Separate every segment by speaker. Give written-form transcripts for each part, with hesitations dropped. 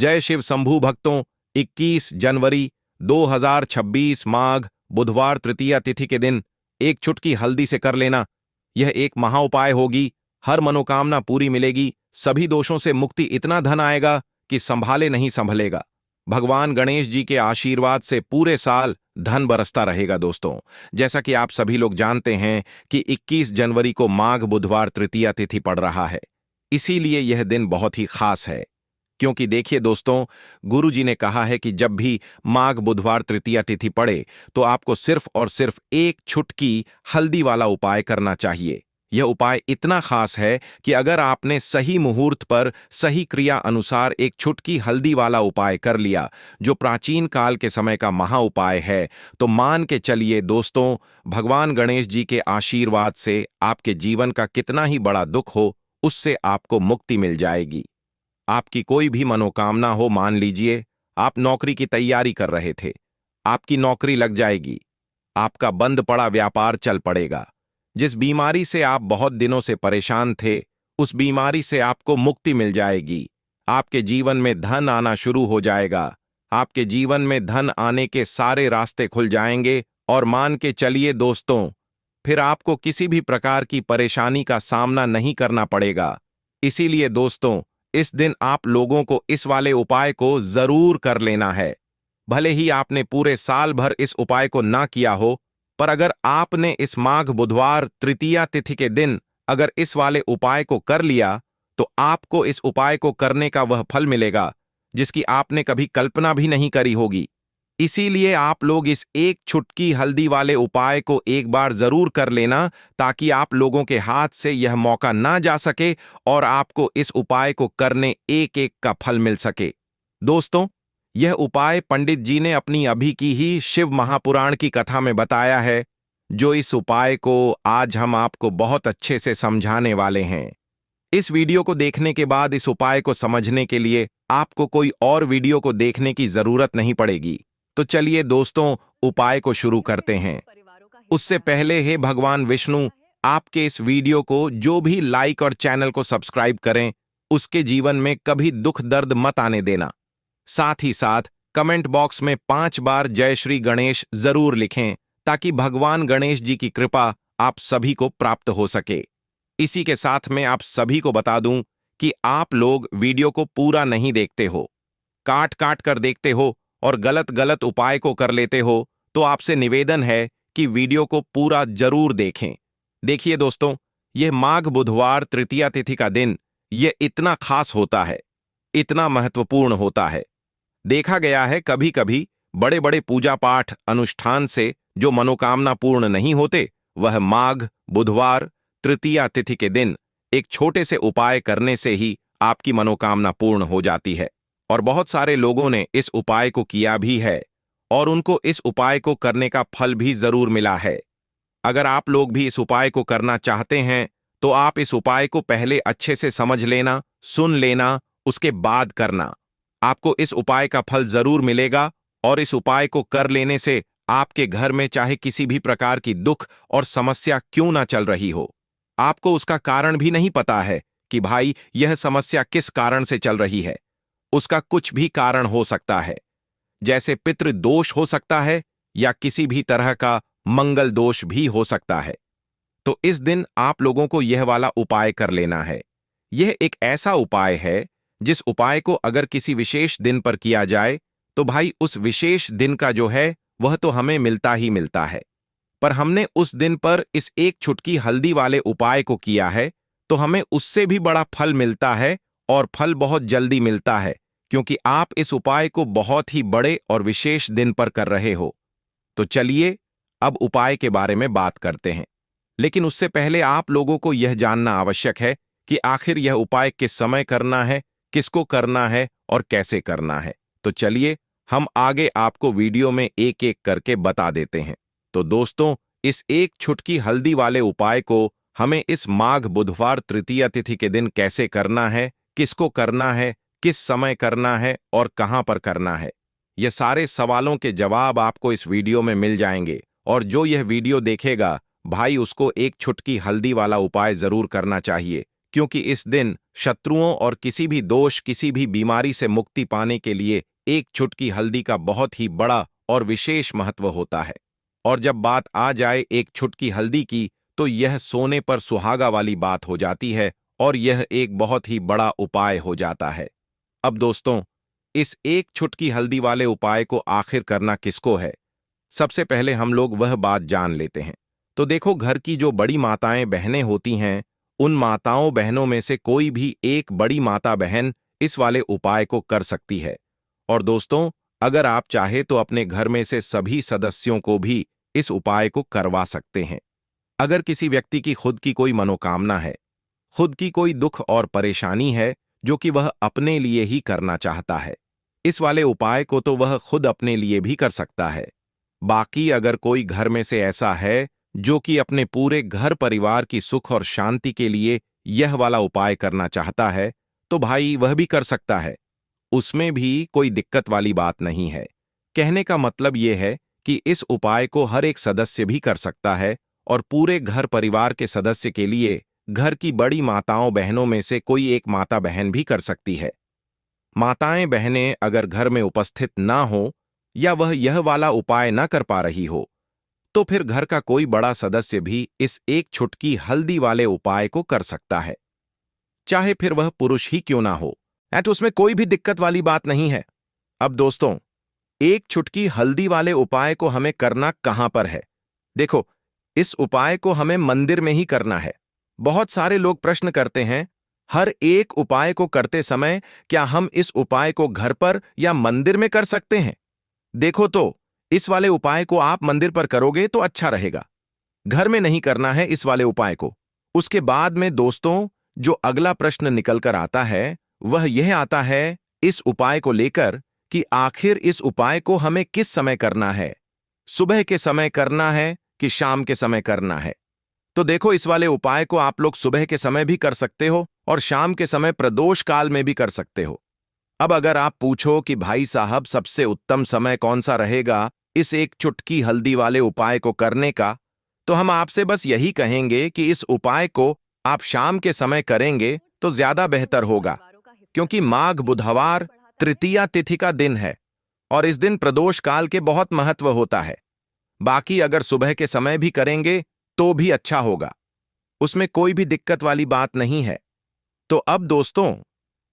Speaker 1: जय शिव शंभू भक्तों। 21 जनवरी 2026 माघ बुधवार तृतीया तिथि के दिन एक चुटकी हल्दी से कर लेना। यह एक महा उपाय होगी। हर मनोकामना पूरी मिलेगी। सभी दोषों से मुक्ति। इतना धन आएगा कि संभाले नहीं संभलेगा। भगवान गणेश जी के आशीर्वाद से पूरे साल धन बरसता रहेगा। दोस्तों, जैसा कि आप सभी लोग जानते हैं कि 21 जनवरी को माघ बुधवार तृतीया तिथि पड़ रहा है। इसीलिए यह दिन बहुत ही खास है। क्योंकि देखिए दोस्तों, गुरु जी ने कहा है कि जब भी माघ बुधवार तृतीया तिथि पड़े तो आपको सिर्फ और सिर्फ एक चुटकी हल्दी वाला उपाय करना चाहिए। यह उपाय इतना खास है कि अगर आपने सही मुहूर्त पर सही क्रिया अनुसार एक चुटकी हल्दी वाला उपाय कर लिया, जो प्राचीन काल के समय का महा उपाय है, तो मान के चलिए दोस्तों, भगवान गणेश जी के आशीर्वाद से आपके जीवन का कितना ही बड़ा दुख हो, उससे आपको मुक्ति मिल जाएगी। आपकी कोई भी मनोकामना हो, मान लीजिए आप नौकरी की तैयारी कर रहे थे, आपकी नौकरी लग जाएगी। आपका बंद पड़ा व्यापार चल पड़ेगा। जिस बीमारी से आप बहुत दिनों से परेशान थे, उस बीमारी से आपको मुक्ति मिल जाएगी। आपके जीवन में धन आना शुरू हो जाएगा। आपके जीवन में धन आने के सारे रास्ते खुल जाएंगे। और मान के चलिए दोस्तों, फिर आपको किसी भी प्रकार की परेशानी का सामना नहीं करना पड़ेगा। इसीलिए दोस्तों, इस दिन आप लोगों को इस वाले उपाय को जरूर कर लेना है। भले ही आपने पूरे साल भर इस उपाय को ना किया हो, पर अगर आपने इस माघ बुधवार तृतीया तिथि के दिन अगर इस वाले उपाय को कर लिया, तो आपको इस उपाय को करने का वह फल मिलेगा जिसकी आपने कभी कल्पना भी नहीं करी होगी। इसीलिए आप लोग इस एक चुटकी हल्दी वाले उपाय को एक बार जरूर कर लेना, ताकि आप लोगों के हाथ से यह मौका ना जा सके और आपको इस उपाय को करने एक एक का फल मिल सके। दोस्तों, यह उपाय पंडित जी ने अपनी अभी की ही शिव महापुराण की कथा में बताया है, जो इस उपाय को आज हम आपको बहुत अच्छे से समझाने वाले हैं। इस वीडियो को देखने के बाद इस उपाय को समझने के लिए आपको कोई और वीडियो को देखने की जरूरत नहीं पड़ेगी। तो चलिए दोस्तों, उपाय को शुरू करते हैं। उससे पहले हे भगवान विष्णु, आपके इस वीडियो को जो भी लाइक और चैनल को सब्सक्राइब करें, उसके जीवन में कभी दुख दर्द मत आने देना। साथ ही साथ कमेंट बॉक्स में 5 बार जय श्री गणेश जरूर लिखें, ताकि भगवान गणेश जी की कृपा आप सभी को प्राप्त हो सके। इसी के साथ में आप सभी को बता दूं कि आप लोग वीडियो को पूरा नहीं देखते हो, काट काट कर देखते हो और गलत गलत उपाय को कर लेते हो, तो आपसे निवेदन है कि वीडियो को पूरा जरूर देखें। देखिए दोस्तों, यह माघ बुधवार तृतीया तिथि का दिन यह इतना खास होता है, इतना महत्वपूर्ण होता है। देखा गया है कभी कभी बड़े बड़े पूजा पाठ अनुष्ठान से जो मनोकामना पूर्ण नहीं होते, वह माघ बुधवार तृतीया तिथि के दिन एक छोटे से उपाय करने से ही आपकी मनोकामना पूर्ण हो जाती है। और बहुत सारे लोगों ने इस उपाय को किया भी है और उनको इस उपाय को करने का फल भी जरूर मिला है। अगर आप लोग भी इस उपाय को करना चाहते हैं, तो आप इस उपाय को पहले अच्छे से समझ लेना, सुन लेना, उसके बाद करना। आपको इस उपाय का फल जरूर मिलेगा। और इस उपाय को कर लेने से आपके घर में चाहे किसी भी प्रकार की दुख और समस्या क्यों ना चल रही हो, आपको उसका कारण भी नहीं पता है कि भाई यह समस्या किस कारण से चल रही है। उसका कुछ भी कारण हो सकता है, जैसे पितृ दोष हो सकता है या किसी भी तरह का मंगल दोष भी हो सकता है। तो इस दिन आप लोगों को यह वाला उपाय कर लेना है। यह एक ऐसा उपाय है जिस उपाय को अगर किसी विशेष दिन पर किया जाए, तो भाई उस विशेष दिन का जो है वह तो हमें मिलता ही मिलता है। पर हमने उस दिन पर इस एक चुटकी हल्दी वाले उपाय को किया है, तो हमें उससे भी बड़ा फल मिलता है, और फल बहुत जल्दी मिलता है, क्योंकि आप इस उपाय को बहुत ही बड़े और विशेष दिन पर कर रहे हो। तो चलिए अब उपाय के बारे में बात करते हैं। लेकिन उससे पहले आप लोगों को यह जानना आवश्यक है कि आखिर यह उपाय किस समय करना है, किसको करना है और कैसे करना है। तो चलिए हम आगे आपको वीडियो में एक एक करके बता देते हैं। तो दोस्तों, इस एक चुटकी हल्दी वाले उपाय को हमें इस माघ बुधवार तृतीया तिथि के दिन कैसे करना है, किसको करना है, किस समय करना है और कहां पर करना है, ये सारे सवालों के जवाब आपको इस वीडियो में मिल जाएंगे। और जो यह वीडियो देखेगा भाई, उसको एक चुटकी हल्दी वाला उपाय जरूर करना चाहिए, क्योंकि इस दिन शत्रुओं और किसी भी दोष, किसी भी बीमारी से मुक्ति पाने के लिए एक चुटकी हल्दी का बहुत ही बड़ा और विशेष महत्व होता है। और जब बात आ जाए एक चुटकी हल्दी की, तो यह सोने पर सुहागा वाली बात हो जाती है और यह एक बहुत ही बड़ा उपाय हो जाता है। अब दोस्तों, इस एक चुटकी हल्दी वाले उपाय को आखिर करना किसको है, सबसे पहले हम लोग वह बात जान लेते हैं। तो देखो, घर की जो बड़ी माताएं बहनें होती हैं, उन माताओं बहनों में से कोई भी एक बड़ी माता बहन इस वाले उपाय को कर सकती है। और दोस्तों, अगर आप चाहे तो अपने घर में से सभी सदस्यों को भी इस उपाय को करवा सकते हैं। अगर किसी व्यक्ति की खुद की कोई मनोकामना है, खुद की कोई दुख और परेशानी है जो कि वह अपने लिए ही करना चाहता है, इस वाले उपाय को तो वह खुद अपने लिए भी कर सकता है। बाकी अगर कोई घर में से ऐसा है जो कि अपने पूरे घर परिवार की सुख और शांति के लिए यह वाला उपाय करना चाहता है, तो भाई वह भी कर सकता है। उसमें भी कोई दिक्कत वाली बात नहीं है। कहने का मतलब यह है कि इस उपाय को हर एक सदस्य भी कर सकता है और पूरे घर परिवार के सदस्य के लिए घर की बड़ी माताओं बहनों में से कोई एक माता बहन भी कर सकती है। माताएं बहनें अगर घर में उपस्थित ना हो या वह यह वाला उपाय ना कर पा रही हो, तो फिर घर का कोई बड़ा सदस्य भी इस एक चुटकी हल्दी वाले उपाय को कर सकता है, चाहे फिर वह पुरुष ही क्यों ना हो। एट उसमें कोई भी दिक्कत वाली बात नहीं है। अब दोस्तों, एक चुटकी हल्दी वाले उपाय को हमें करना कहां पर है? देखो, इस उपाय को हमें मंदिर में ही करना है। बहुत सारे लोग प्रश्न करते हैं, हर एक उपाय को करते समय क्या हम इस उपाय को घर पर या मंदिर में कर सकते हैं? देखो, तो इस वाले उपाय को आप मंदिर पर करोगे तो अच्छा रहेगा, घर में नहीं करना है इस वाले उपाय को। उसके बाद में दोस्तों, जो अगला प्रश्न निकल कर आता है वह यह आता है इस उपाय को लेकर कि आखिर इस उपाय को हमें किस समय करना है, सुबह के समय करना है कि शाम के समय करना है? तो देखो, इस वाले उपाय को आप लोग सुबह के समय भी कर सकते हो और शाम के समय प्रदोष काल में भी कर सकते हो। अब अगर आप पूछो कि भाई साहब सबसे उत्तम समय कौन सा रहेगा इस एक चुटकी हल्दी वाले उपाय को करने का, तो हम आपसे बस यही कहेंगे कि इस उपाय को आप शाम के समय करेंगे तो ज्यादा बेहतर होगा, क्योंकि माघ बुधवार तृतीया तिथि का दिन है और इस दिन प्रदोष काल के बहुत महत्व होता है। बाकी अगर सुबह के समय भी करेंगे तो भी अच्छा होगा, उसमें कोई भी दिक्कत वाली बात नहीं है। तो अब दोस्तों,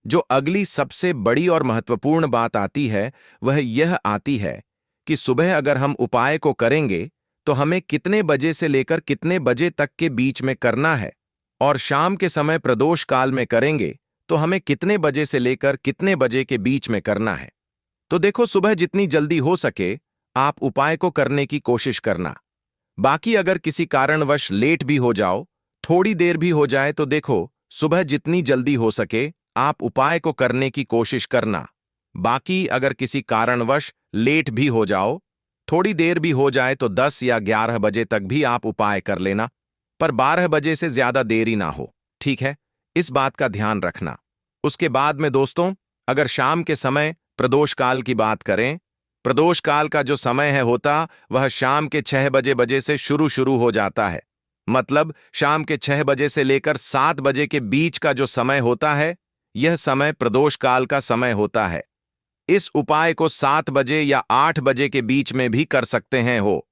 Speaker 1: जो अगली सबसे बड़ी और महत्वपूर्ण बात आती है वह यह आती है कि सुबह अगर हम उपाय को करेंगे तो हमें कितने बजे से लेकर कितने बजे तक के बीच में करना है, और शाम के समय प्रदोष काल में करेंगे तो हमें कितने बजे से लेकर कितने बजे के बीच में करना है। तो देखो, सुबह जितनी जल्दी हो सके आप उपाय को करने की कोशिश करना। बाकी अगर किसी कारणवश लेट भी हो जाओ, थोड़ी देर भी हो जाए, तो देखो सुबह जितनी जल्दी हो सके आप उपाय को करने की कोशिश करना। बाकी अगर किसी कारणवश लेट भी हो जाओ, थोड़ी देर भी हो जाए, तो 10 या 11 बजे तक भी आप उपाय कर लेना, पर 12 बजे से ज्यादा देरी ना हो, ठीक है? इस बात का ध्यान रखना। उसके बाद में दोस्तों, अगर शाम के समय प्रदोष काल की बात करें, प्रदोष काल का जो समय है होता वह शाम के 6 बजे से शुरू हो जाता है। मतलब शाम के 6 बजे से लेकर 7 बजे के बीच का जो समय होता है, यह समय प्रदोष काल का समय होता है। इस उपाय को 7 बजे या 8 बजे के बीच में भी कर सकते हैं हो।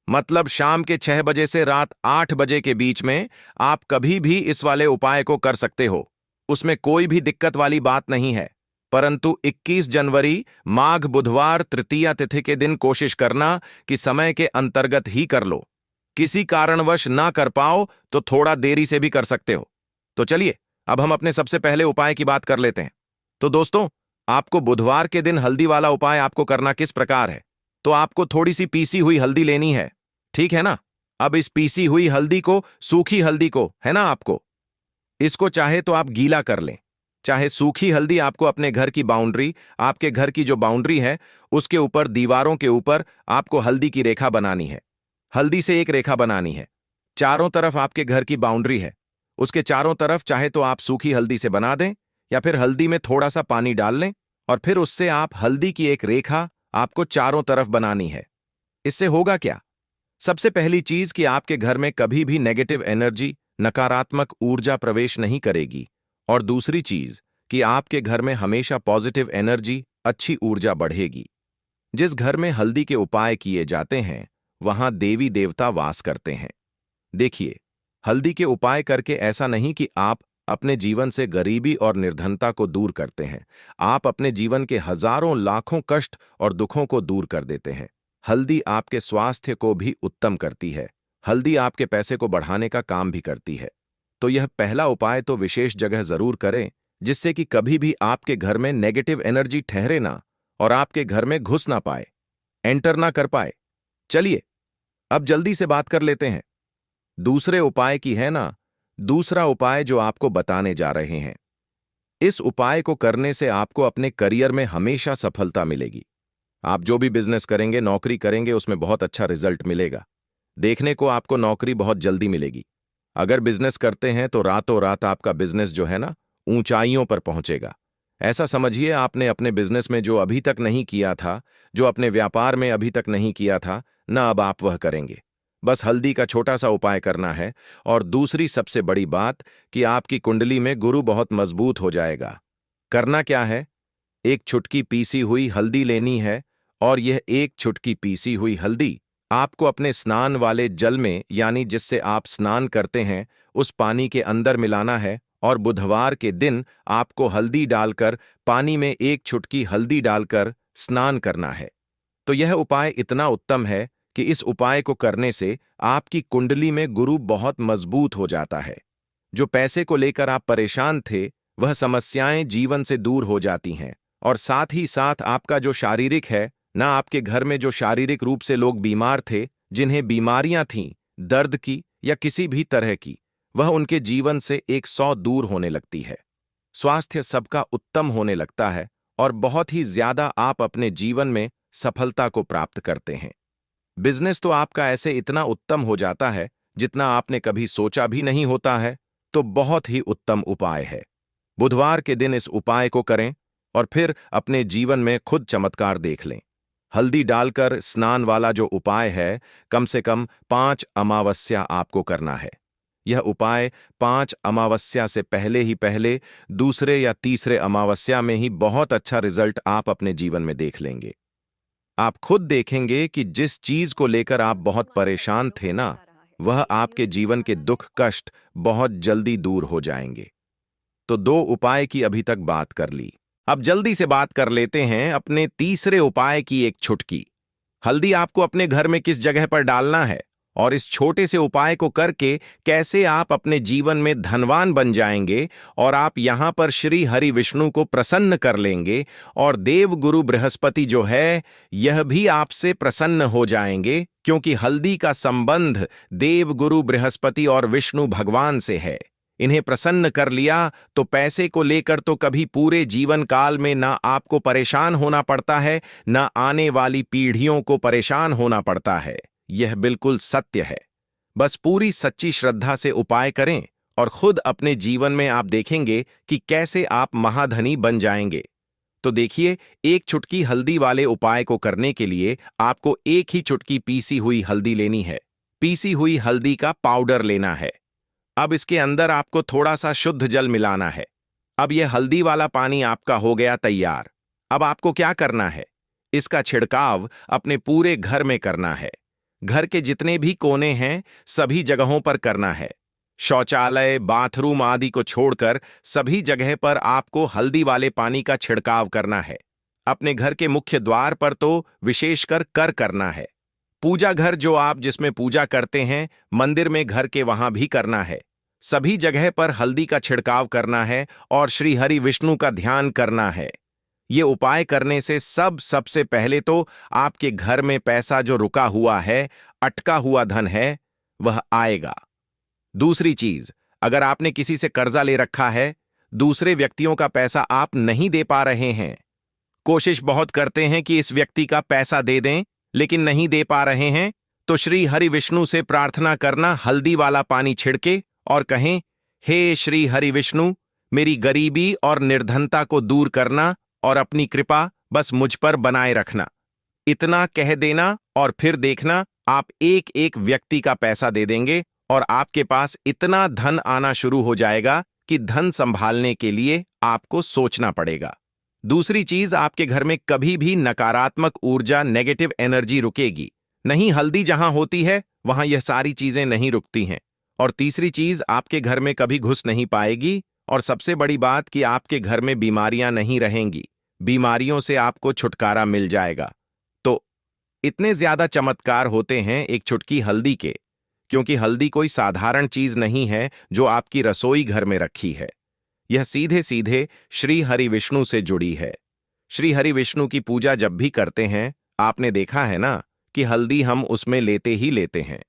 Speaker 1: मतलब शाम के 6 बजे से रात 8 बजे के बीच में आप कभी भी इस वाले उपाय को कर सकते हो, उसमें कोई भी दिक्कत वाली बात नहीं है। परंतु 21 जनवरी माघ बुधवार तृतीया तिथि के दिन कोशिश करना कि समय के अंतर्गत ही कर लो। किसी कारणवश ना कर पाओ तो थोड़ा देरी से भी कर सकते हो। तो चलिए, अब हम अपने सबसे पहले उपाय की बात कर लेते हैं। तो दोस्तों, आपको बुधवार के दिन हल्दी वाला उपाय आपको करना किस प्रकार है? तो आपको थोड़ी सी पीसी हुई हल्दी लेनी है, ठीक है ना? अब इस पीसी हुई हल्दी को, सूखी हल्दी को, है ना, आपको इसको चाहे तो आप गीला कर लें, चाहे सूखी हल्दी आपको अपने घर की बाउंड्री, आपके घर की जो बाउंड्री है उसके ऊपर, दीवारों के ऊपर आपको हल्दी की रेखा बनानी है। हल्दी से एक रेखा बनानी है, चारों तरफ आपके घर की बाउंड्री है, उसके चारों तरफ चाहे तो आप सूखी हल्दी से बना दें या फिर हल्दी में थोड़ा सा पानी डाल लें और फिर उससे आप हल्दी की एक रेखा आपको चारों तरफ बनानी है। इससे होगा क्या? सबसे पहली चीज कि आपके घर में कभी भी नेगेटिव एनर्जी, नकारात्मक ऊर्जा प्रवेश नहीं करेगी। और दूसरी चीज कि आपके घर में हमेशा पॉजिटिव एनर्जी, अच्छी ऊर्जा बढ़ेगी। जिस घर में हल्दी के उपाय किए जाते हैं वहां देवी देवता वास करते हैं। देखिए, हल्दी के उपाय करके ऐसा नहीं कि आप अपने जीवन से गरीबी और निर्धनता को दूर करते हैं, आप अपने जीवन के हजारों लाखों कष्ट और दुखों को दूर कर देते हैं। हल्दी आपके स्वास्थ्य को भी उत्तम करती है। हल्दी आपके पैसे को बढ़ाने का काम भी करती है। तो यह पहला उपाय तो विशेष जगह जरूर करें, जिससे कि कभी भी आपके घर में नेगेटिव एनर्जी ठहरे ना और आपके घर में घुस ना पाए, एंटर ना कर पाए। चलिए, अब जल्दी से बात कर लेते हैं दूसरे उपाय की, है ना। दूसरा उपाय जो आपको बताने जा रहे हैं, इस उपाय को करने से आपको अपने करियर में हमेशा सफलता मिलेगी। आप जो भी बिजनेस करेंगे, नौकरी करेंगे, उसमें बहुत अच्छा रिजल्ट मिलेगा। देखने को आपको नौकरी बहुत जल्दी मिलेगी। अगर बिजनेस करते हैं तो रातों रात आपका बिजनेस जो है ना, ऊंचाइयों पर पहुंचेगा। ऐसा समझिए, आपने अपने बिजनेस में जो अभी तक नहीं किया था, जो अपने व्यापार में अभी तक नहीं किया था ना, अब आप वह करेंगे। बस हल्दी का छोटा सा उपाय करना है। और दूसरी सबसे बड़ी बात कि आपकी कुंडली में गुरु बहुत मजबूत हो जाएगा। करना क्या है, एक चुटकी पीसी हुई हल्दी लेनी है और यह एक चुटकी पीसी हुई हल्दी आपको अपने स्नान वाले जल में, यानी जिससे आप स्नान करते हैं, उस पानी के अंदर मिलाना है। और बुधवार के दिन आपको हल्दी डालकर, पानी में एक चुटकी हल्दी डालकर स्नान करना है। तो यह उपाय इतना उत्तम है कि इस उपाय को करने से आपकी कुंडली में गुरु बहुत मजबूत हो जाता है। जो पैसे को लेकर आप परेशान थे, वह समस्याएं जीवन से दूर हो जाती हैं। और साथ ही साथ आपका जो शारीरिक है ना, आपके घर में जो शारीरिक रूप से लोग बीमार थे, जिन्हें बीमारियां थीं, दर्द की या किसी भी तरह की, वह उनके जीवन से 100 दूर होने लगती है। स्वास्थ्य सबका उत्तम होने लगता है और बहुत ही ज्यादा आप अपने जीवन में सफलता को प्राप्त करते हैं। बिजनेस तो आपका ऐसे इतना उत्तम हो जाता है जितना आपने कभी सोचा भी नहीं होता है। तो बहुत ही उत्तम उपाय है। बुधवार के दिन इस उपाय को करें और फिर अपने जीवन में खुद चमत्कार देख लें। हल्दी डालकर स्नान वाला जो उपाय है, कम से कम 5 अमावस्या आपको करना है। यह उपाय 5 अमावस्या से पहले ही पहले, दूसरे या तीसरे अमावस्या में ही बहुत अच्छा रिजल्ट आप अपने जीवन में देख लेंगे। आप खुद देखेंगे कि जिस चीज को लेकर आप बहुत परेशान थे ना, वह आपके जीवन के दुख कष्ट बहुत जल्दी दूर हो जाएंगे। तो 2 उपाय की अभी तक बात कर ली। अब जल्दी से बात कर लेते हैं अपने तीसरे उपाय की, एक चुटकी। हल्दी आपको अपने घर में किस जगह पर डालना है और इस छोटे से उपाय को करके कैसे आप अपने जीवन में धनवान बन जाएंगे और आप यहां पर श्री हरि विष्णु को प्रसन्न कर लेंगे और देव गुरु बृहस्पति जो है, यह भी आपसे प्रसन्न हो जाएंगे, क्योंकि हल्दी का संबंध देव गुरु बृहस्पति और विष्णु भगवान से है। इन्हें प्रसन्न कर लिया तो पैसे को लेकर तो कभी पूरे जीवन काल में ना आपको परेशान होना पड़ता है, ना आने वाली पीढ़ियों को परेशान होना पड़ता है। यह बिल्कुल सत्य है। बस पूरी सच्ची श्रद्धा से उपाय करें और खुद अपने जीवन में आप देखेंगे कि कैसे आप महाधनी बन जाएंगे। तो देखिए, एक चुटकी हल्दी वाले उपाय को करने के लिए आपको एक ही चुटकी पीसी हुई हल्दी लेनी है। पीसी हुई हल्दी का पाउडर लेना है। अब इसके अंदर आपको थोड़ा सा शुद्ध जल मिलाना है। अब यह हल्दी वाला पानी आपका हो गया तैयार। अब आपको क्या करना है, इसका छिड़काव अपने पूरे घर में करना है। घर के जितने भी कोने हैं, सभी जगहों पर करना है। शौचालय, बाथरूम आदि को छोड़कर सभी जगह पर आपको हल्दी वाले पानी का छिड़काव करना है। अपने घर के मुख्य द्वार पर तो विशेषकर कर करना है। पूजा घर जो आप जिसमें पूजा करते हैं, मंदिर में घर के वहां भी करना है। सभी जगह पर हल्दी का छिड़काव करना है और श्री हरि विष्णु का ध्यान करना है। ये उपाय करने से सबसे पहले तो आपके घर में पैसा जो रुका हुआ है, अटका हुआ धन है, वह आएगा। दूसरी चीज, अगर आपने किसी से कर्जा ले रखा है, दूसरे व्यक्तियों का पैसा आप नहीं दे पा रहे हैं, कोशिश बहुत करते हैं कि इस व्यक्ति का पैसा दे दें, लेकिन नहीं दे पा रहे हैं, तो श्री हरि विष्णु से प्रार्थना करना, हल्दी वाला पानी छिड़के और कहें, हे श्री हरि विष्णु, मेरी गरीबी और निर्धनता को दूर करना और अपनी कृपा बस मुझ पर बनाए रखना। इतना कह देना और फिर देखना, आप एक एक व्यक्ति का पैसा दे देंगे और आपके पास इतना धन आना शुरू हो जाएगा कि धन संभालने के लिए आपको सोचना पड़ेगा। दूसरी चीज, आपके घर में कभी भी नकारात्मक ऊर्जा, नेगेटिव एनर्जी रुकेगी नहीं। हल्दी जहां होती है वहां यह सारी चीजें नहीं रुकती हैं। और तीसरी चीज, आपके घर में कभी घुस नहीं पाएगी। और सबसे बड़ी बात कि आपके घर में बीमारियां नहीं रहेंगी। बीमारियों से आपको छुटकारा मिल जाएगा। तो इतने ज्यादा चमत्कार होते हैं एक चुटकी हल्दी के, क्योंकि हल्दी कोई साधारण चीज नहीं है जो आपकी रसोई घर में रखी है। यह सीधे सीधे श्री हरि विष्णु से जुड़ी है। श्री हरि विष्णु की पूजा जब भी करते हैं, आपने देखा है ना कि हल्दी हम उसमें लेते ही लेते हैं।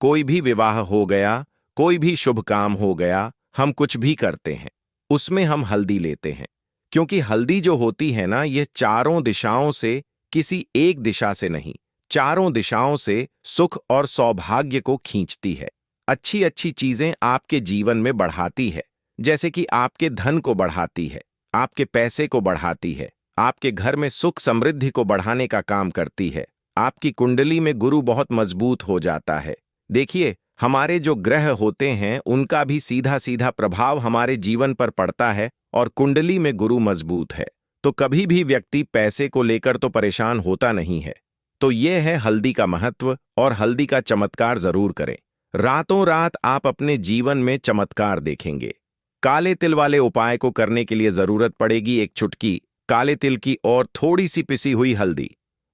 Speaker 1: कोई भी विवाह हो गया, कोई भी शुभ काम हो गया, हम कुछ भी करते हैं उसमें हम हल्दी लेते हैं। क्योंकि हल्दी जो होती है ना, यह चारों दिशाओं से, किसी एक दिशा से नहीं, चारों दिशाओं से सुख और सौभाग्य को खींचती है। अच्छी अच्छी चीजें आपके जीवन में बढ़ाती है, जैसे कि आपके धन को बढ़ाती है, आपके पैसे को बढ़ाती है, आपके घर में सुख समृद्धि को बढ़ाने का काम करती है। आपकी कुंडली में गुरु बहुत मजबूत हो जाता है। देखिए, हमारे जो ग्रह होते हैं उनका भी सीधा सीधा प्रभाव हमारे जीवन पर पड़ता है, और कुंडली में गुरु मजबूत है तो कभी भी व्यक्ति पैसे को लेकर तो परेशान होता नहीं है। तो यह है हल्दी का महत्व, और हल्दी का चमत्कार जरूर करें। रातों रात आप अपने जीवन में चमत्कार देखेंगे। काले तिल वाले उपाय को करने के लिए जरूरत पड़ेगी एक चुटकी काले तिल की और थोड़ी सी पिसी हुई हल्दी।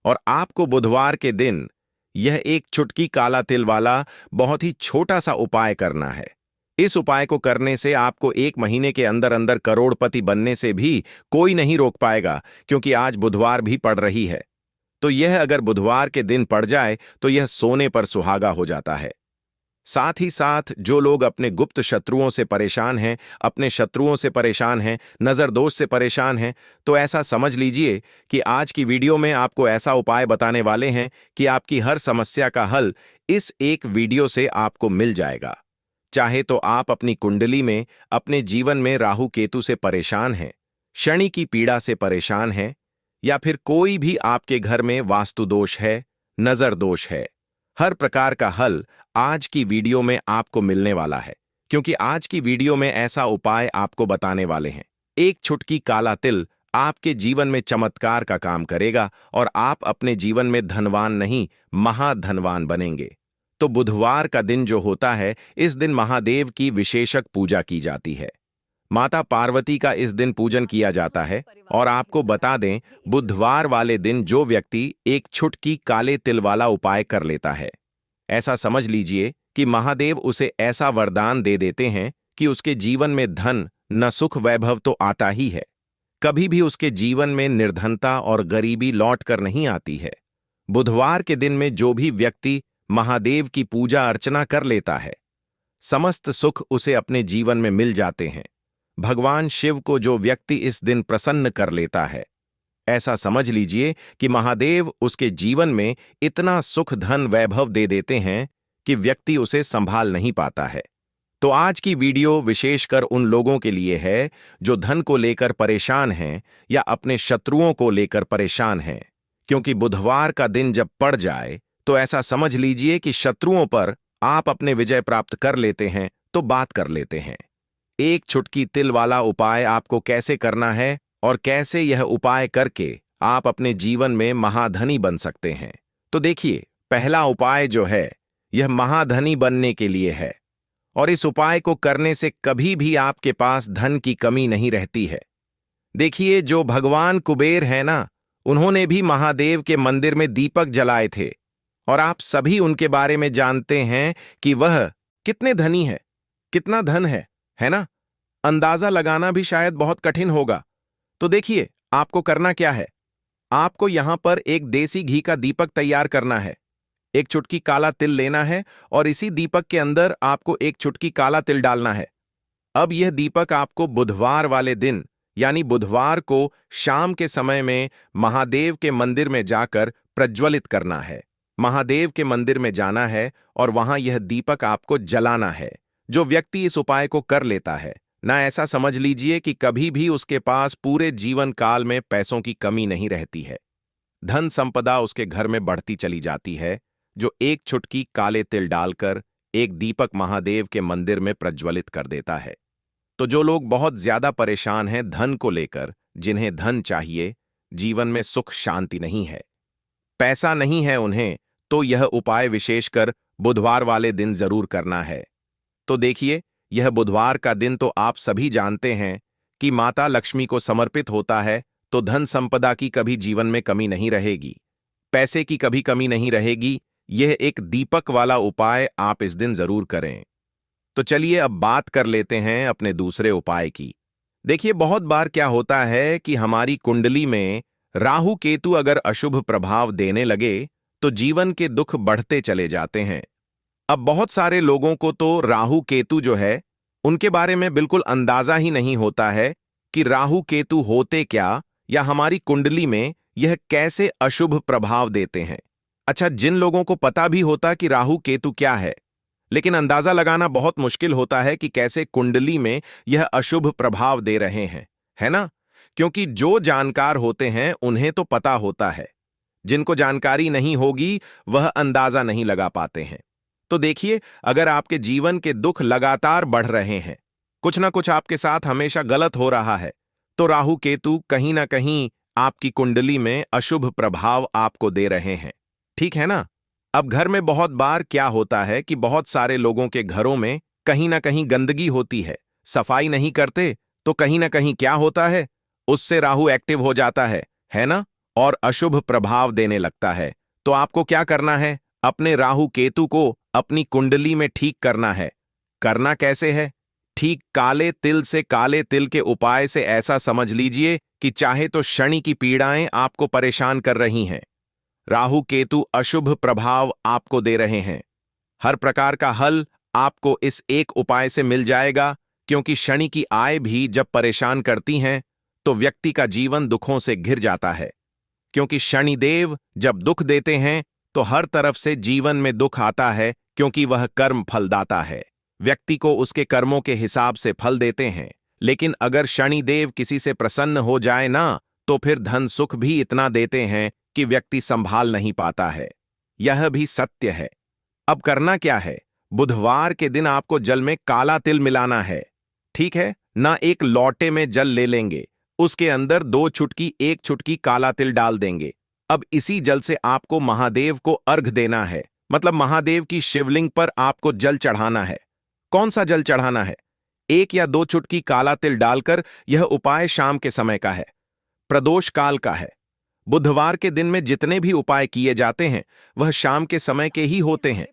Speaker 1: और आपको बुधवार के दिन यह एक चुटकी काला तिल वाला बहुत ही छोटा सा उपाय करना है। इस उपाय को करने से आपको 1 महीने के अंदर अंदर करोड़पति बनने से भी कोई नहीं रोक पाएगा, क्योंकि आज बुधवार भी पड़ रही है। तो यह अगर बुधवार के दिन पड़ जाए तो यह सोने पर सुहागा हो जाता है। साथ ही साथ जो लोग अपने गुप्त शत्रुओं से परेशान हैं, अपने शत्रुओं से परेशान हैं, नजर दोष से परेशान हैं, तो ऐसा समझ लीजिए कि आज की वीडियो में आपको ऐसा उपाय बताने वाले हैं कि आपकी हर समस्या का हल इस एक वीडियो से आपको मिल जाएगा। चाहे तो आप अपनी कुंडली में, अपने जीवन में राहु केतु से परेशान हैं, शनि की पीड़ा से परेशान हैं, या फिर कोई भी आपके घर में वास्तु दोष है, नजर दोष है, हर प्रकार का हल आज की वीडियो में आपको मिलने वाला है। क्योंकि आज की वीडियो में ऐसा उपाय आपको बताने वाले हैं। एक चुटकी काला तिल आपके जीवन में चमत्कार का काम करेगा और आप अपने जीवन में धनवान नहीं, महाधनवान बनेंगे। तो बुधवार का दिन जो होता है, इस दिन महादेव की विशेषक पूजा की जाती है। माता पार्वती का इस दिन पूजन किया जाता है। और आपको बता दें, बुधवार वाले दिन जो व्यक्ति एक चुटकी काले तिल वाला उपाय कर लेता है, ऐसा समझ लीजिए कि महादेव उसे ऐसा वरदान दे देते हैं कि उसके जीवन में धन न सुख वैभव तो आता ही है, कभी भी उसके जीवन में निर्धनता और गरीबी लौट कर नहीं आती है। बुधवार के दिन में जो भी व्यक्ति महादेव की पूजा अर्चना कर लेता है, समस्त सुख उसे अपने जीवन में मिल जाते हैं। भगवान शिव को जो व्यक्ति इस दिन प्रसन्न कर लेता है, ऐसा समझ लीजिए कि महादेव उसके जीवन में इतना सुख धन वैभव दे देते हैं कि व्यक्ति उसे संभाल नहीं पाता है। तो आज की वीडियो विशेषकर उन लोगों के लिए है जो धन को लेकर परेशान हैं या अपने शत्रुओं को लेकर परेशान हैं। क्योंकि बुधवार का दिन जब पड़ जाए तो ऐसा समझ लीजिए कि शत्रुओं पर आप अपने विजय प्राप्त कर लेते हैं। तो बात कर लेते हैं एक चुटकी तिल वाला उपाय आपको कैसे करना है और कैसे यह उपाय करके आप अपने जीवन में महाधनी बन सकते हैं। तो देखिए, पहला उपाय जो है यह महाधनी बनने के लिए है, और इस उपाय को करने से कभी भी आपके पास धन की कमी नहीं रहती है। देखिए, जो भगवान कुबेर है ना, उन्होंने भी महादेव के मंदिर में दीपक जलाए थे, और आप सभी उनके बारे में जानते हैं कि वह कितने धनी है, कितना धन है ना? अंदाजा लगाना भी शायद बहुत कठिन होगा। तो देखिए, आपको करना क्या है। आपको यहां पर एक देसी घी का दीपक तैयार करना है। एक चुटकी काला तिल लेना है और इसी दीपक के अंदर आपको एक चुटकी काला तिल डालना है। अब यह दीपक आपको बुधवार वाले दिन, यानी बुधवार को शाम के समय में महादेव के मंदिर में जाकर प्रज्वलित करना है। महादेव के मंदिर में जाना है और वहां यह दीपक आपको जलाना है। जो व्यक्ति इस उपाय को कर लेता है ना, ऐसा समझ लीजिए कि कभी भी उसके पास पूरे जीवन काल में पैसों की कमी नहीं रहती है। धन संपदा उसके घर में बढ़ती चली जाती है। जो एक चुटकी काले तिल डालकर एक दीपक महादेव के मंदिर में प्रज्वलित कर देता है। तो जो लोग बहुत ज्यादा परेशान हैं धन को लेकर, जिन्हें धन चाहिए, जीवन में सुख शांति नहीं है, पैसा नहीं है उन्हें, तो यह उपाय विशेषकर बुधवार वाले दिन जरूर करना है। तो देखिए, यह बुधवार का दिन तो आप सभी जानते हैं कि माता लक्ष्मी को समर्पित होता है, तो धन संपदा की कभी जीवन में कमी नहीं रहेगी, पैसे की कभी कमी नहीं रहेगी। यह एक दीपक वाला उपाय आप इस दिन जरूर करें। तो चलिए अब बात कर लेते हैं अपने दूसरे उपाय की। देखिए, बहुत बार क्या होता है कि हमारी कुंडली में राहु केतु अगर अशुभ प्रभाव देने लगे तो जीवन के दुख बढ़ते चले जाते हैं। अब बहुत सारे लोगों को तो राहु केतु जो है उनके बारे में बिल्कुल अंदाजा ही नहीं होता है कि राहु केतु होते क्या, या हमारी कुंडली में यह कैसे अशुभ प्रभाव देते हैं। अच्छा, जिन लोगों को पता भी होता कि राहु केतु क्या है, लेकिन अंदाजा लगाना बहुत मुश्किल होता है कि कैसे कुंडली में यह अशुभ प्रभाव दे रहे हैं, है ना? क्योंकि जो जानकार होते हैं उन्हें तो पता होता है, जिनको जानकारी नहीं होगी वह अंदाजा नहीं लगा पाते हैं। तो देखिए, अगर आपके जीवन के दुख लगातार बढ़ रहे हैं, कुछ ना कुछ आपके साथ हमेशा गलत हो रहा है, तो राहु केतु कहीं ना कहीं आपकी कुंडली में अशुभ प्रभाव आपको दे रहे हैं। ठीक है ना? अब घर में बहुत बार क्या होता है कि बहुत सारे लोगों के घरों में कहीं ना कहीं गंदगी होती है, सफाई नहीं करते, तो कहीं ना कहीं क्या होता है, उससे राहु एक्टिव हो जाता है ना? और अशुभ प्रभाव देने लगता है। तो आपको क्या करना है? अपने राहु केतु को अपनी कुंडली में ठीक करना है। करना कैसे है? ठीक काले तिल से, काले तिल के उपाय से ऐसा समझ लीजिए कि चाहे तो शनि की पीड़ाएं आपको परेशान कर रही हैं, राहु केतु अशुभ प्रभाव आपको दे रहे हैं, हर प्रकार का हल आपको इस एक उपाय से मिल जाएगा। क्योंकि शनि की आय भी जब परेशान करती हैं तो व्यक्ति का जीवन दुखों से घिर जाता है। क्योंकि शनिदेव जब दुख देते हैं तो हर तरफ से जीवन में दुख आता है, क्योंकि वह कर्म फलदाता है, व्यक्ति को उसके कर्मों के हिसाब से फल देते हैं। लेकिन अगर शनिदेव किसी से प्रसन्न हो जाए ना, तो फिर धन सुख भी इतना देते हैं कि व्यक्ति संभाल नहीं पाता है। यह भी सत्य है। अब करना क्या है? बुधवार के दिन आपको जल में काला तिल मिलाना है। ठीक है ना? एक लोटे में जल ले लेंगे, उसके अंदर 2 चुटकी 1 चुटकी काला तिल डाल देंगे। अब इसी जल से आपको महादेव को अर्घ देना है, मतलब महादेव की शिवलिंग पर आपको जल चढ़ाना है। कौन सा जल चढ़ाना है? 1 या 2 चुटकी काला तिल डालकर। यह उपाय शाम के समय का है, प्रदोष काल का है। बुधवार के दिन में जितने भी उपाय किए जाते हैं वह शाम के समय के ही होते हैं।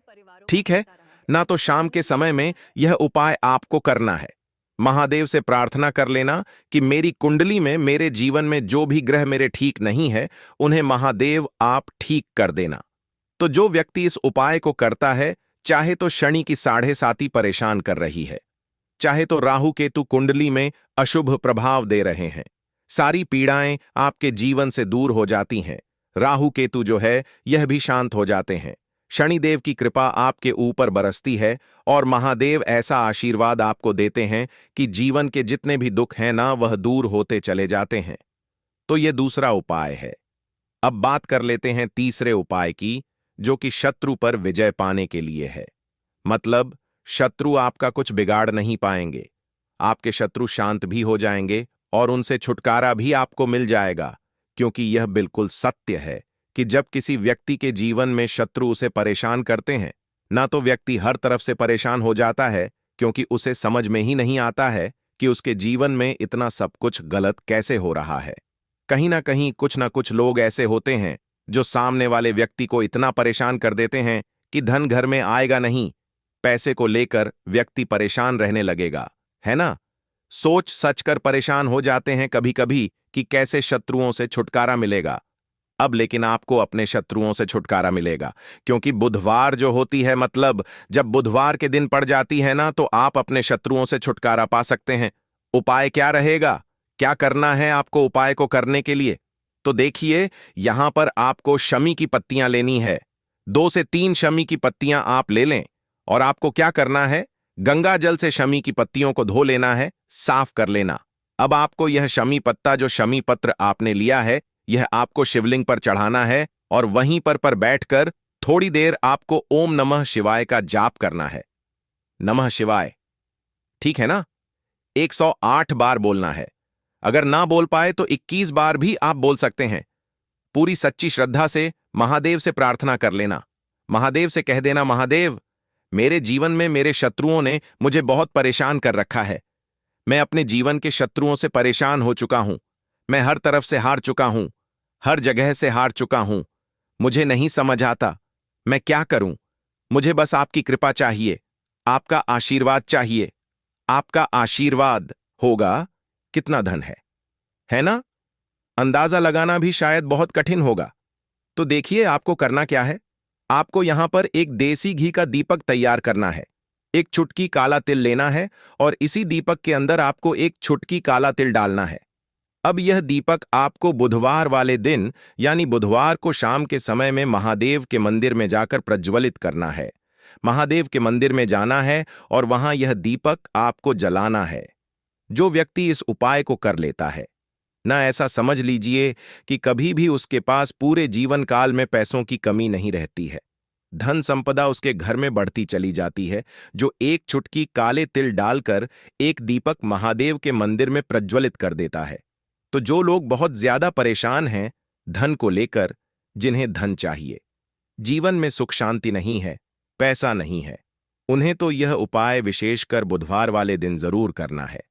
Speaker 1: ठीक है ना? तो शाम के समय में यह उपाय आपको करना है। महादेव से प्रार्थना कर लेना कि मेरी कुंडली में, मेरे जीवन में जो भी ग्रह मेरे ठीक नहीं है उन्हें महादेव आप ठीक कर देना। तो जो व्यक्ति इस उपाय को करता है, चाहे तो शनि की 7.5 परेशान कर रही है, चाहे तो राहु केतु कुंडली में अशुभ प्रभाव दे रहे हैं, सारी पीड़ाएं आपके जीवन से दूर हो जाती हैं। राहु केतु जो है यह भी शांत हो जाते हैं। शनिदेव की कृपा आपके ऊपर बरसती है और महादेव ऐसा आशीर्वाद आपको देते हैं कि जीवन के जितने भी दुख हैं ना, वह दूर होते चले जाते हैं। तो यह दूसरा उपाय है। अब बात कर लेते हैं तीसरे उपाय की, जो कि शत्रु पर विजय पाने के लिए है। मतलब शत्रु आपका कुछ बिगाड़ नहीं पाएंगे, आपके शत्रु शांत भी हो जाएंगे और उनसे छुटकारा भी आपको मिल जाएगा। क्योंकि यह बिल्कुल सत्य है कि जब किसी व्यक्ति के जीवन में शत्रु उसे परेशान करते हैं ना, तो व्यक्ति हर तरफ से परेशान हो जाता है, क्योंकि उसे समझ में ही नहीं आता है कि उसके जीवन में इतना सब कुछ गलत कैसे हो रहा है। कहीं ना कहीं कुछ ना कुछ लोग ऐसे होते हैं जो सामने वाले व्यक्ति को इतना परेशान कर देते हैं कि धन घर में आएगा नहीं, पैसे को लेकर व्यक्ति परेशान रहने लगेगा, है ना? सोच सच कर परेशान हो जाते हैं कभी कभी कि कैसे शत्रुओं से छुटकारा मिलेगा। अब लेकिन आपको अपने शत्रुओं से छुटकारा मिलेगा, क्योंकि बुधवार जो होती है, मतलब जब बुधवार के दिन पड़ जाती है ना, तो आप अपने शत्रुओं से छुटकारा पा सकते हैं। उपाय क्या रहेगा? क्या करना है आपको उपाय को करने के लिए? तो देखिए, यहां पर आपको शमी की पत्तियां लेनी है। 2 से 3 शमी की पत्तियां आप ले लें और आपको क्या करना है? गंगा जल से शमी की पत्तियों को धो लेना है, साफ कर लेना। अब आपको यह शमी पत्ता, जो शमी पत्र आपने लिया है, यह आपको शिवलिंग पर चढ़ाना है और वहीं पर बैठकर थोड़ी देर आपको ओम नमः शिवाय का जाप करना है। नमः शिवाय। ठीक है ना? 108 बार बोलना है। अगर ना बोल पाए तो 21 बार भी आप बोल सकते हैं। पूरी सच्ची श्रद्धा से महादेव से प्रार्थना कर लेना। महादेव से कह देना, महादेव, मेरे जीवन में मेरे शत्रुओं ने मुझे बहुत परेशान कर रखा है। मैं अपने जीवन के शत्रुओं से परेशान हो चुका हूं। मैं हर तरफ से हार चुका हूं। हर जगह से हार चुका हूं। मुझे नहीं समझ आता मैं क्या करूं। मुझे बस आपकी कृपा चाहिए, आपका आशीर्वाद चाहिए। आपका आशीर्वाद होगा। कितना धन है ना? अंदाजा लगाना भी शायद बहुत कठिन होगा। तो देखिए आपको करना क्या है। आपको यहां पर एक देसी घी का दीपक तैयार करना है। एक चुटकी काला तिल लेना है और इसी दीपक के अंदर आपको एक चुटकी काला तिल डालना है। अब यह दीपक आपको बुधवार वाले दिन यानी बुधवार को शाम के समय में महादेव के मंदिर में जाकर प्रज्वलित करना है। महादेव के मंदिर में जाना है और वहां यह दीपक आपको जलाना है। जो व्यक्ति इस उपाय को कर लेता है ना, ऐसा समझ लीजिए कि कभी भी उसके पास पूरे जीवन काल में पैसों की कमी नहीं रहती है। धन संपदा उसके घर में बढ़ती चली जाती है। जो एक चुटकी काले तिल डालकर एक दीपक महादेव के मंदिर में प्रज्वलित कर देता है। तो जो लोग बहुत ज्यादा परेशान हैं धन को लेकर, जिन्हें धन चाहिए, जीवन में सुख शांति नहीं है, पैसा नहीं है, उन्हें तो यह उपाय विशेषकर बुधवार वाले दिन जरूर करना है।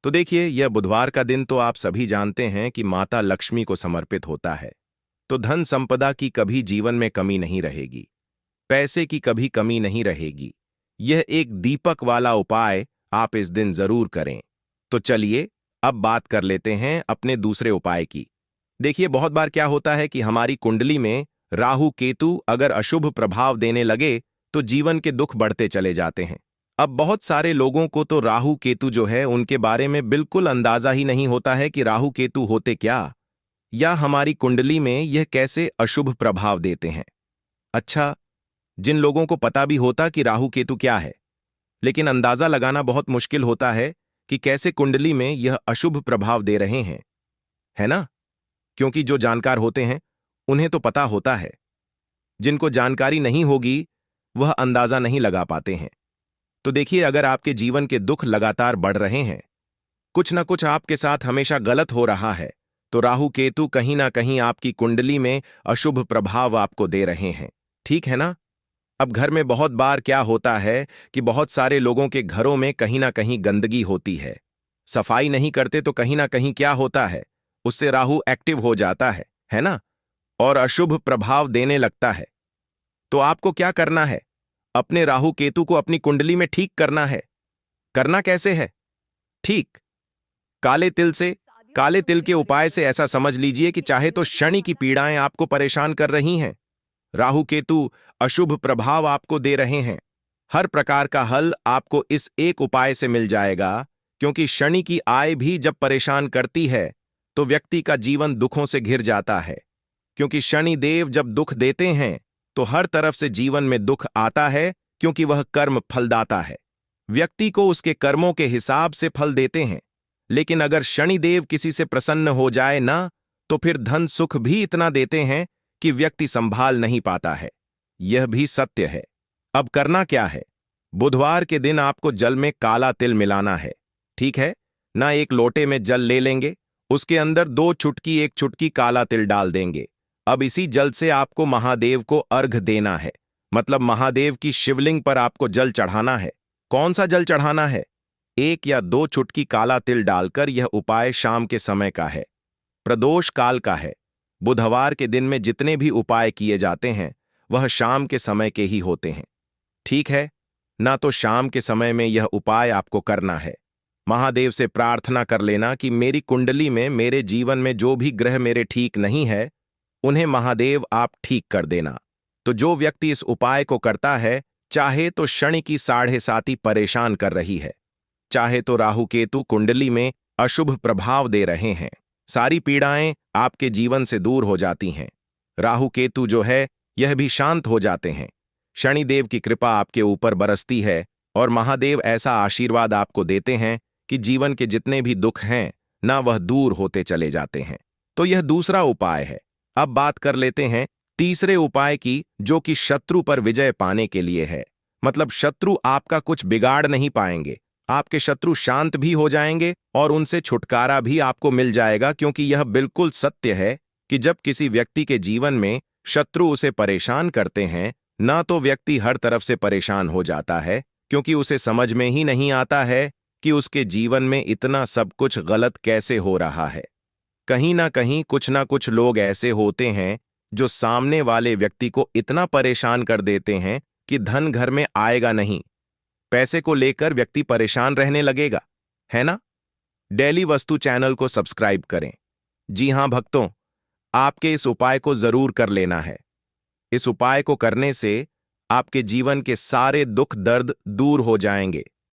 Speaker 1: तो देखिए, यह बुधवार का दिन तो आप सभी जानते हैं कि माता लक्ष्मी को समर्पित होता है। तो धन संपदा की कभी जीवन में कमी नहीं रहेगी, पैसे की कभी कमी नहीं रहेगी। यह एक दीपक वाला उपाय आप इस दिन जरूर करें। तो चलिए अब बात कर लेते हैं अपने दूसरे उपाय की। देखिए, बहुत बार क्या होता है कि हमारी कुंडली में राहु केतु अगर अशुभ प्रभाव देने लगे तो जीवन के दुख बढ़ते चले जाते हैं। अब बहुत सारे लोगों को तो राहु केतु जो है उनके बारे में बिल्कुल अंदाजा ही नहीं होता है कि राहु केतु होते क्या, या हमारी कुंडली में यह कैसे अशुभ प्रभाव देते हैं। अच्छा, जिन लोगों को पता भी होता कि राहु केतु क्या है, लेकिन अंदाजा लगाना बहुत मुश्किल होता है कि कैसे कुंडली में यह अशुभ प्रभाव दे रहे हैं, है ना? क्योंकि जो जानकार होते हैं उन्हें तो पता होता है। जिनको जानकारी नहीं होगी वह अंदाजा नहीं लगा पाते हैं। तो देखिए, अगर आपके जीवन के दुख लगातार बढ़ रहे हैं, कुछ ना कुछ आपके साथ हमेशा गलत हो रहा है, तो राहु केतु कहीं ना कहीं आपकी कुंडली में अशुभ प्रभाव आपको दे रहे हैं। ठीक है ना? अब घर में बहुत बार क्या होता है कि बहुत सारे लोगों के घरों में कहीं ना कहीं गंदगी होती है। सफाई नहीं करते तो कहीं ना कहीं क्या होता है, उससे राहु एक्टिव हो जाता है ना? और अशुभ प्रभाव देने लगता है। तो आपको क्या करना है? अपने राहु केतु को अपनी कुंडली में ठीक करना है। करना कैसे है? ठीक काले तिल से। काले तिल के उपाय से ऐसा समझ लीजिए कि चाहे तो शनि की पीड़ाएं आपको परेशान कर रही हैं, राहु केतु अशुभ प्रभाव आपको दे रहे हैं, हर प्रकार का हल आपको इस एक उपाय से मिल जाएगा। क्योंकि शनि की आय भी जब परेशान करती है तो व्यक्ति का जीवन दुखों से घिर जाता है। क्योंकि शनि देव जब दुख देते हैं तो हर तरफ से जीवन में दुख आता है, क्योंकि वह कर्म फलदाता है। व्यक्ति को उसके कर्मों के हिसाब से फल देते हैं। लेकिन अगर शनिदेव किसी से प्रसन्न हो जाए ना, तो फिर धन सुख भी इतना देते हैं कि व्यक्ति संभाल नहीं पाता है। यह भी सत्य है। अब करना क्या है? बुधवार के दिन आपको जल में काला तिल मिलाना है। ठीक है ना? एक लोटे में जल ले लेंगे, उसके अंदर 2 चुटकी 1 चुटकी काला तिल डाल देंगे। अब इसी जल से आपको महादेव को अर्घ देना है, मतलब महादेव की शिवलिंग पर आपको जल चढ़ाना है। कौन सा जल चढ़ाना है? 1 या 2 चुटकी काला तिल डालकर। यह उपाय शाम के समय का है, प्रदोष काल का है। बुधवार के दिन में जितने भी उपाय किए जाते हैं वह शाम के समय के ही होते हैं। ठीक है ना? तो शाम के समय में यह उपाय आपको करना है। महादेव से प्रार्थना कर लेना कि मेरी कुंडली में, मेरे जीवन में जो भी ग्रह मेरे ठीक नहीं है उन्हें महादेव आप ठीक कर देना। तो जो व्यक्ति इस उपाय को करता है, चाहे तो शनि की 7.5 परेशान कर रही है, चाहे तो राहु केतु कुंडली में अशुभ प्रभाव दे रहे हैं, सारी पीड़ाएं आपके जीवन से दूर हो जाती हैं। राहु केतु जो है यह भी शांत हो जाते हैं। शनिदेव की कृपा आपके ऊपर बरसती है और महादेव ऐसा आशीर्वाद आपको देते हैं कि जीवन के जितने भी दुख हैं ना, वह दूर होते चले जाते हैं। तो यह दूसरा उपाय है। अब बात कर लेते हैं तीसरे उपाय की, जो कि शत्रु पर विजय पाने के लिए है। मतलब शत्रु आपका कुछ बिगाड़ नहीं पाएंगे। आपके शत्रु शांत भी हो जाएंगे और उनसे छुटकारा भी आपको मिल जाएगा, क्योंकि यह बिल्कुल सत्य है कि जब किसी व्यक्ति के जीवन में शत्रु उसे परेशान करते हैं, ना तो व्यक्ति हर तरफ से परेशान हो जाता है, क्योंकि उसे समझ में ही नहीं आता है कि उसके जीवन में इतना सब कुछ गलत कैसे हो रहा है। कहीं ना कुछ लोग ऐसे होते हैं जो सामने वाले व्यक्ति को इतना परेशान कर देते हैं कि धन घर में आएगा नहीं, पैसे को लेकर व्यक्ति परेशान रहने लगेगा, है ना। डेली वस्तु चैनल को सब्सक्राइब करें। जी हां भक्तों, आपके इस उपाय को जरूर कर लेना है। इस उपाय को करने से आपके जीवन के सारे दुख दर्द दूर हो जाएंगे।